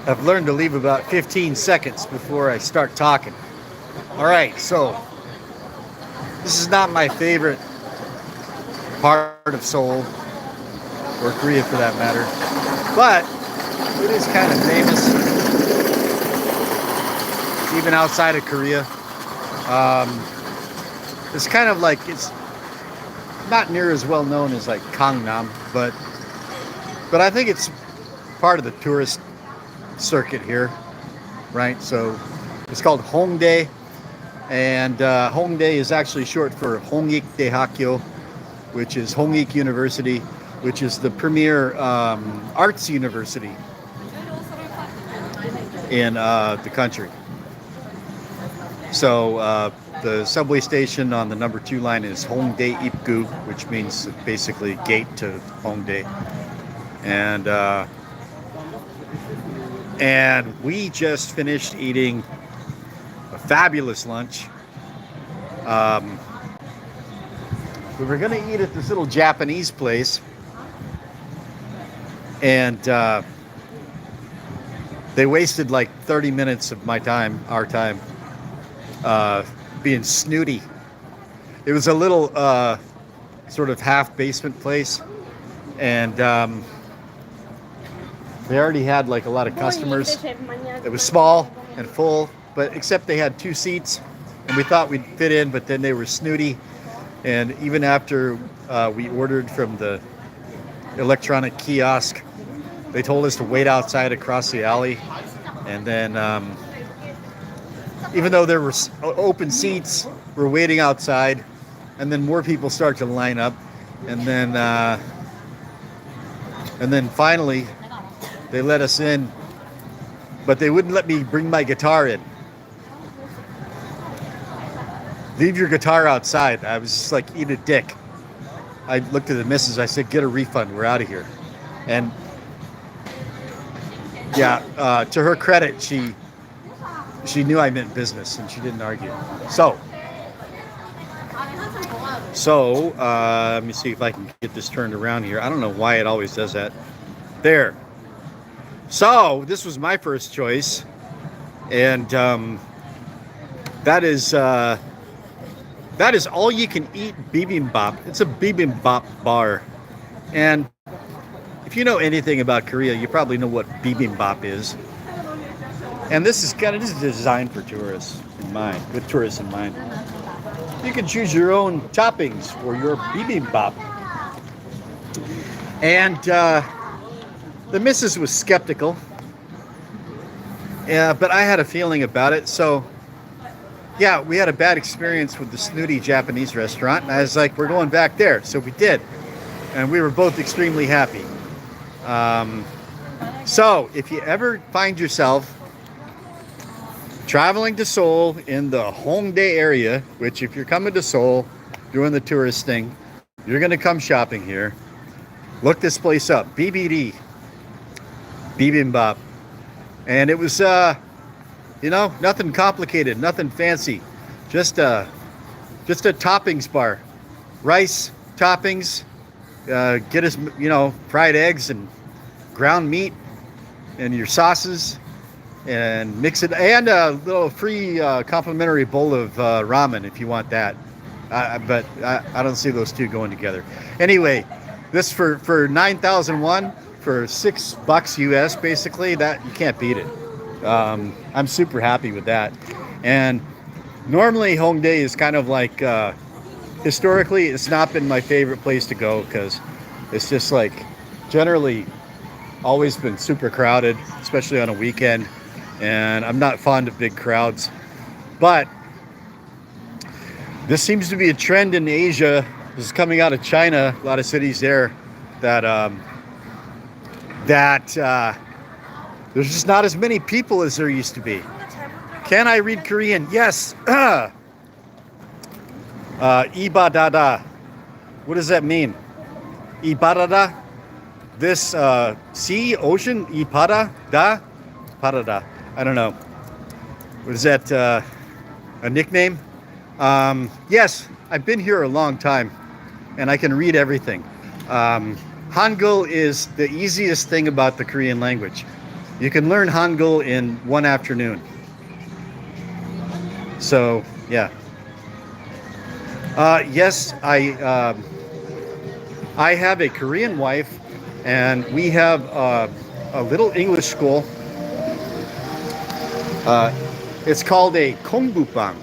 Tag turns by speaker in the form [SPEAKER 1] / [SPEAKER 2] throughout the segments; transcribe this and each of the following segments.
[SPEAKER 1] I've learned to leave about 15 seconds before I start talking. All right, so this is not my favorite part of Seoul or Korea for that matter, but it is kind of famous even outside of Korea. Um, it's kind of like it's not near as well known as like Gangnam, but I think it's part of the tourist circuit here, right? So it's called Hongdae, and Hongdae is actually short for Hongik Daehakyo, which is Hongik University, which is the premier arts university in the country. So the subway station on the number 2 line is Hongdae Ipgu, which means basically gate to Hongdae. And we just finished eating a fabulous lunch. Um, we were going to eat at this little Japanese place, and they wasted like 30 minutes of my time, our time, being snooty. It was a little sort of half basement place, and they already had like a lot of customers. It was small and full, but except they had 2 seats, and we thought we'd fit in, but then they were snooty. And even after we ordered from the electronic kiosk, they told us to wait outside across the alley. And then, even though there were open seats, we're waiting outside, and then more people start to line up, and then finally they let us in, but they wouldn't let me bring my guitar in. Leave your guitar outside. I was just like, eat a dick. I looked at the missus. I said, get a refund. We're out of here. And yeah, to her credit, she knew I meant business, and she didn't argue. So let me see if I can get this turned around here. I don't know why it always does that. There. So this was my first choice, and that is all you can eat bibimbap. It's a bibimbap bar, and if you know anything about Korea, you probably know what bibimbap is. And this is designed for tourists in mind, with tourists in mind. You can choose your own toppings for your bibimbap. And the missus was skeptical, but I had a feeling about it. So, yeah, we had a bad experience with the snooty Japanese restaurant, and I was like, we're going back there. So we did, and we were both extremely happy. So, if you ever find yourself traveling to Seoul in the Hongdae area, which if you're coming to Seoul doing the tourist thing, you're going to come shopping here, look this place up, BBD, Bibimbap. And it was, nothing complicated, nothing fancy, just a toppings bar, rice toppings, get us, fried eggs and ground meat and your sauces, and mix it, and a little free complimentary bowl of ramen if you want that. But I don't see those two going together. Anyway, this for 9,001 for $6 US, basically, that you can't beat it. I'm super happy with that. And normally Hongdae is kind of like historically, it's not been my favorite place to go because it's just like generally always been super crowded, especially on a weekend. And I'm not fond of big crowds. But this seems to be a trend in Asia. This is coming out of China, a lot of cities there, that there's just not as many people as there used to be. Can I read Korean? Yes. Ibadada. What does that mean? Ibadada? This sea, ocean? Ipada? Da? Parada. I don't know. What is that? A nickname? Yes, I've been here a long time, and I can read everything. Hangul is the easiest thing about the Korean language. You can learn Hangul in one afternoon. So yeah. Yes, I have a Korean wife, and we have a little English school. It's called a kongbupang,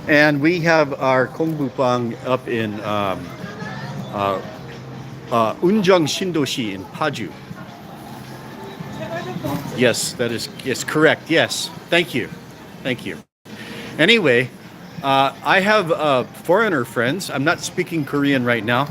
[SPEAKER 1] and we have our kongbupang up in Unjeong Shindoshi in Paju. Yes, that is correct. Yes, thank you. Anyway, I have foreigner friends. I'm not speaking Korean right now.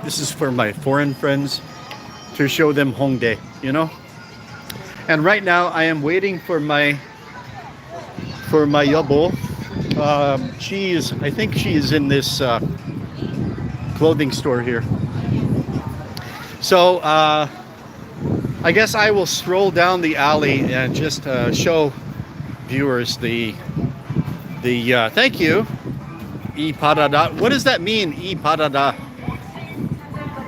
[SPEAKER 1] This is for my foreign friends to show them Hongdae, you know. And right now I am waiting for my yobo. I think she is in this clothing store here. So I guess I will stroll down the alley and just show viewers the thank you. E parada. What does that mean? E parada.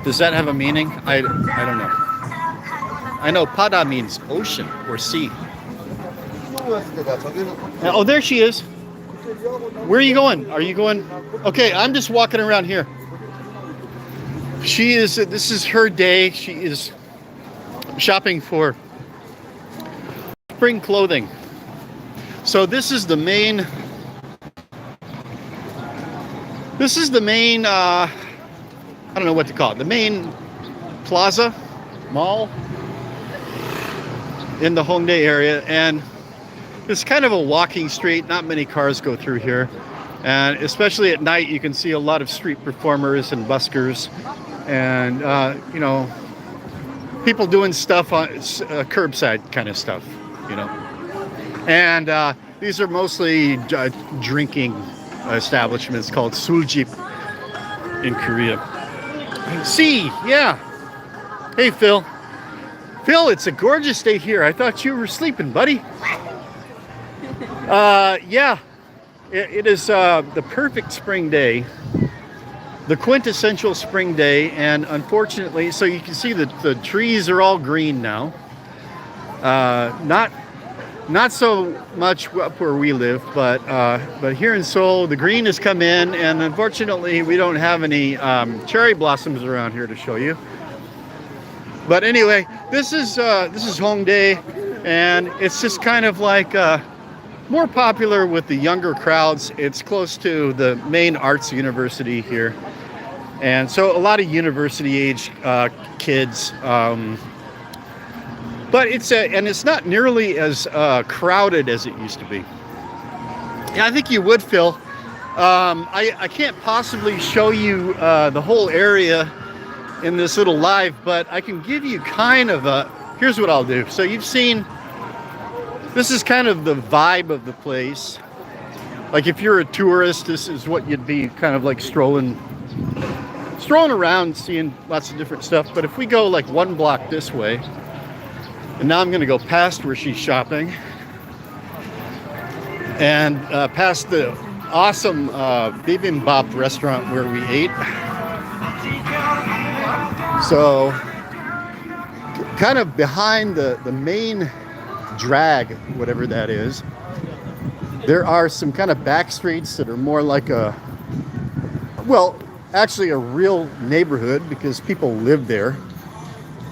[SPEAKER 1] Does that have a meaning? I don't know. I know pada means ocean or sea. Oh, there she is. Where are you going? Are you going? Okay, I'm just walking around here. She is. This is her day. She is shopping for spring clothing. So this is the main. I don't know what to call it. The main plaza, mall in the Hongdae area, and it's kind of a walking street. Not many cars go through here, and especially at night, you can see a lot of street performers and buskers, and you know, people doing stuff on curbside kind of stuff, you know. And these are mostly drinking establishments called suljip in Korea. See, yeah. Hey, Phil. Phil, it's a gorgeous day here. I thought you were sleeping, buddy. Yeah, it is the perfect spring day, the quintessential spring day, and unfortunately, so you can see that the trees are all green now. Not so much up where we live, but here in Seoul, the green has come in, and unfortunately, we don't have any cherry blossoms around here to show you. But anyway, this is Hongdae, and it's just kind of like more popular with the younger crowds. It's close to the main arts university here, and so a lot of university-age kids. But it's not nearly as crowded as it used to be. Yeah, I think you would, Phil. I can't possibly show you the whole area in this little live, but I can give you kind of a. Here's what I'll do. So you've seen. This is kind of the vibe of the place. Like if you're a tourist, this is what you'd be kind of like strolling around, seeing lots of different stuff. But if we go like one block this way. And now I'm going to go past where she's shopping and past the awesome bibimbap restaurant where we ate. So kind of behind the main drag, whatever that is, there are some kind of back streets that are more like actually a real neighborhood because people live there.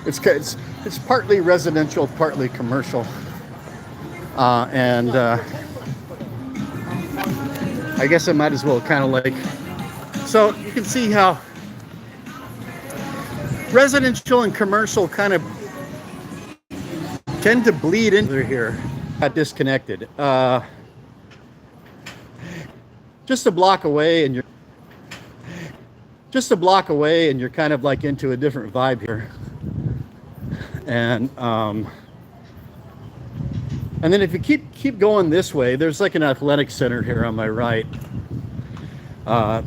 [SPEAKER 1] It's partly residential, partly commercial, and I guess I might as well kind of like. So you can see how residential and commercial kind of tend to bleed into here. Got disconnected. Just a block away, and you're kind of like into a different vibe here. And then if you keep going this way, there's like an athletic center here on my right.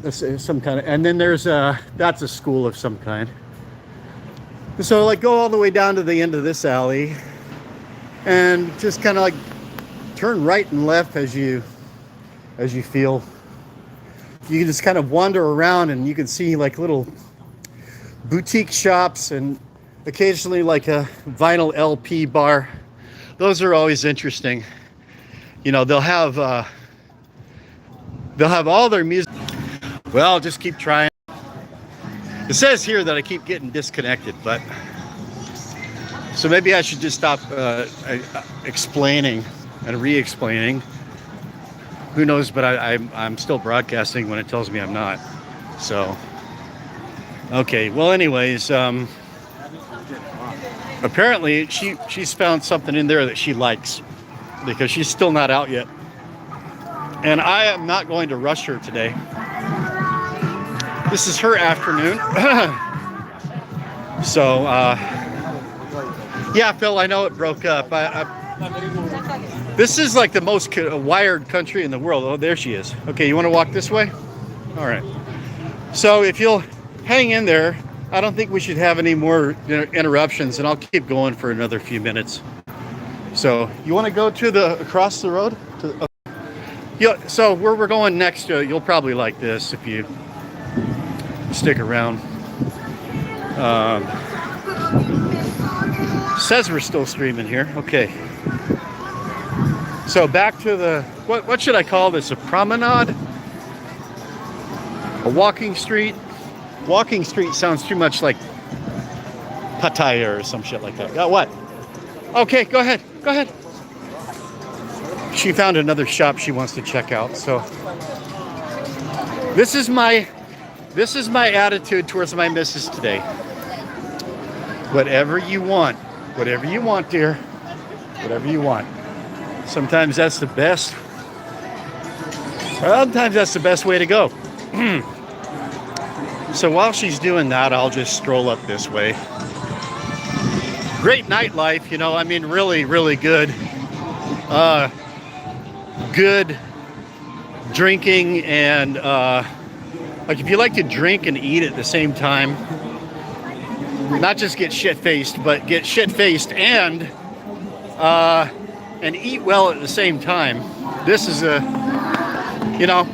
[SPEAKER 1] This is some kind of, and then there's that's a school of some kind. So like go all the way down to the end of this alley, and just kind of like turn right and left as you feel. You can just kind of wander around, and you can see like little boutique shops and occasionally like a vinyl LP bar. Those are always interesting. You know, they'll have all their music. Well, I'll just keep trying. It says here that I keep getting disconnected, but so maybe I should just stop explaining and re-explaining. Who knows? But I'm still broadcasting when it tells me I'm not. So, okay. Well, anyways, apparently she's found something in there that she likes because she's still not out yet, and I am not going to rush her today. This is her afternoon. So, yeah, Phil, I know it broke up. This is like the most wired country in the world. Oh, there she is. Okay, you want to walk this way? All right. So if you'll hang in there, I don't think we should have any more interruptions, and I'll keep going for another few minutes. So you want to go to across the road? Yeah. So where we're going next, you'll probably like this if you stick around. Says we're still streaming here. Okay. So back to the, what should I call this? A promenade? A walking street? Walking street sounds too much like Pattaya or some shit like that. What? Okay, go ahead. Go ahead. She found another shop she wants to check out. So this is my attitude towards my missus today. Whatever you want, dear. Whatever you want. Sometimes that's the best. Sometimes that's the best way to go. So while she's doing that, I'll just stroll up this way. Great nightlife, you know. I mean, really, really good. Good drinking and like if you like to drink and eat at the same time, not just get shit-faced, but get shit-faced and eat well at the same time. This is you know,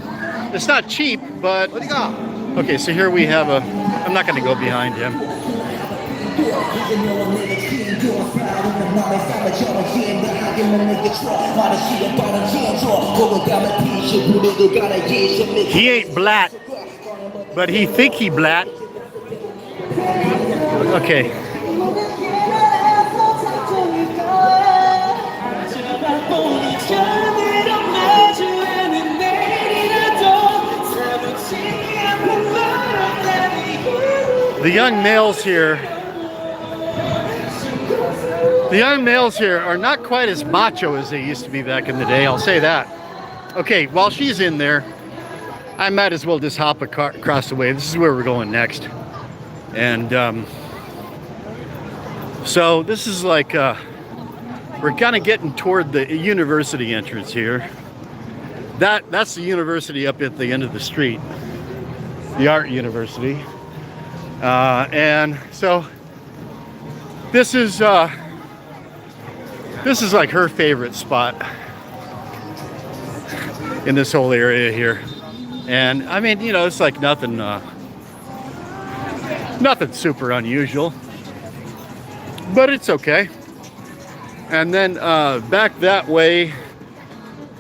[SPEAKER 1] it's not cheap, but what do you got? Okay, so here we have I'm not going to go behind him. He ain't black, but he think he black. Okay. The young males here are not quite as macho as they used to be back in the day, I'll say that. Okay, while she's in there, I might as well just hop across the way. This is where we're going next. And so this is like, we're kind of getting toward the university entrance here. That's the university up at the end of the street, the art university. And so this is like her favorite spot in this whole area here. And I mean, you know, it's like nothing super unusual, but it's okay. And then back that way,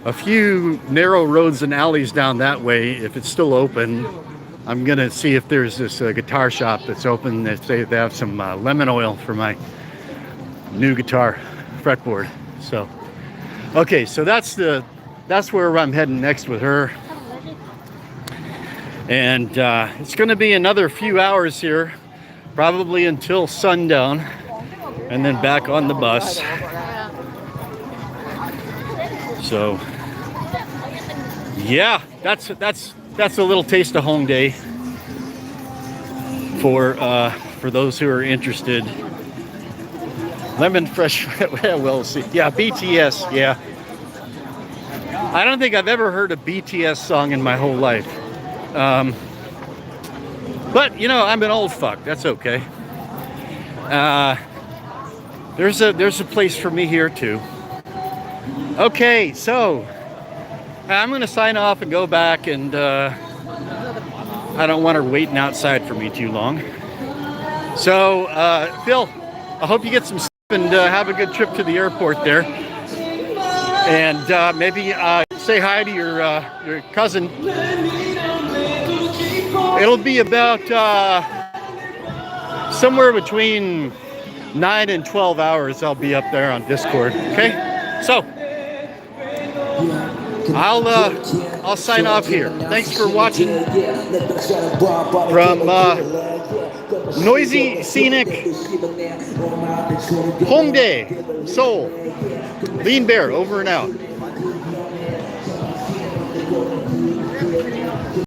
[SPEAKER 1] a few narrow roads and alleys down that way, if it's still open, I'm gonna see if there's this guitar shop that's open. They say they have some lemon oil for my new guitar fretboard. So, okay, so that's where I'm heading next with her. And it's gonna be another few hours here, probably until sundown, and then back on the bus. So, yeah, that's a little taste of Hongdae for those who are interested. Lemon fresh, well, see, yeah, BTS, yeah. I don't think I've ever heard a BTS song in my whole life. But you know, I'm an old fuck. That's okay. There's a place for me here too. Okay, so I'm gonna sign off and go back, and I don't want her waiting outside for me too long. So, Phil, I hope you get some sleep and have a good trip to the airport there. And maybe say hi to your cousin. It'll be about somewhere between 9 and 12 hours. I'll be up there on Discord. Okay, so I'll sign off here. Thanks for watching from noisy, scenic Hongdae, Seoul. Lean Bear, over and out.